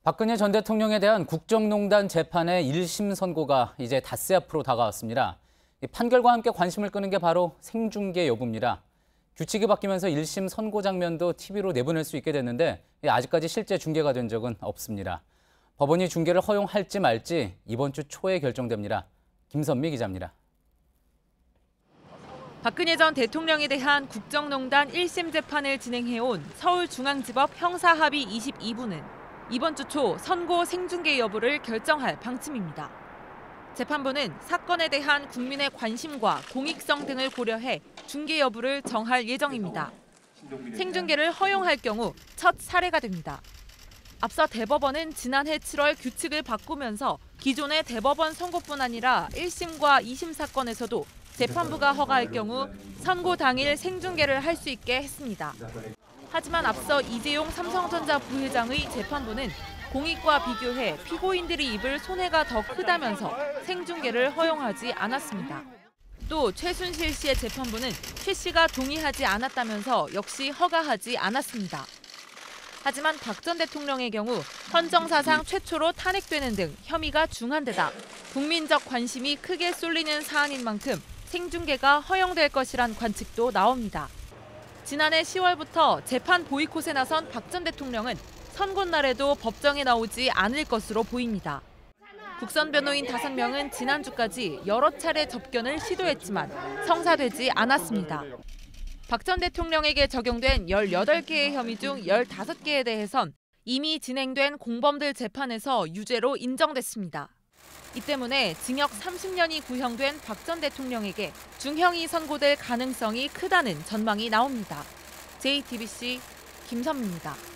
박근혜 전 대통령에 대한 국정농단 재판의 1심 선고가 이제 닷새 앞으로 다가왔습니다. 이 판결과 함께 관심을 끄는 게 바로 생중계 여부입니다. 규칙이 바뀌면서 1심 선고 장면도 TV로 내보낼 수 있게 됐는데 아직까지 실제 중계가 된 적은 없습니다. 법원이 중계를 허용할지 말지 이번 주 초에 결정됩니다. 김선미 기자입니다. 박근혜 전 대통령에 대한 국정농단 1심 재판을 진행해온 서울중앙지법 형사합의 22부는 이번 주 초 선고 생중계 여부를 결정할 방침입니다. 재판부는 사건에 대한 국민의 관심과 공익성 등을 고려해 중계 여부를 정할 예정입니다. 생중계를 허용할 경우 첫 사례가 됩니다. 앞서 대법원은 지난해 7월 규칙을 바꾸면서 기존의 대법원 선고뿐 아니라 1심과 2심 사건에서도 재판부가 허가할 경우 선고 당일 생중계를 할 수 있게 했습니다. 하지만 앞서 이재용 삼성전자 부회장의 재판부는 공익과 비교해 피고인들이 입을 손해가 더 크다면서 생중계를 허용하지 않았습니다. 또 최순실 씨의 재판부는 최 씨가 동의하지 않았다면서 역시 허가하지 않았습니다. 하지만 박 전 대통령의 경우 헌정사상 최초로 탄핵되는 등 혐의가 중한 데다 국민적 관심이 크게 쏠리는 사안인 만큼 생중계가 허용될 것이란 관측도 나옵니다. 지난해 10월부터 재판 보이콧에 나선 박 전 대통령은 선고날에도 법정에 나오지 않을 것으로 보입니다. 국선 변호인 5명은 지난주까지 여러 차례 접견을 시도했지만 성사되지 않았습니다. 박 전 대통령에게 적용된 18개의 혐의 중 15개에 대해선 이미 진행된 공범들 재판에서 유죄로 인정됐습니다. 이 때문에 징역 30년이 구형된 박 전 대통령에게 중형이 선고될 가능성이 크다는 전망이 나옵니다. JTBC 김선미입니다.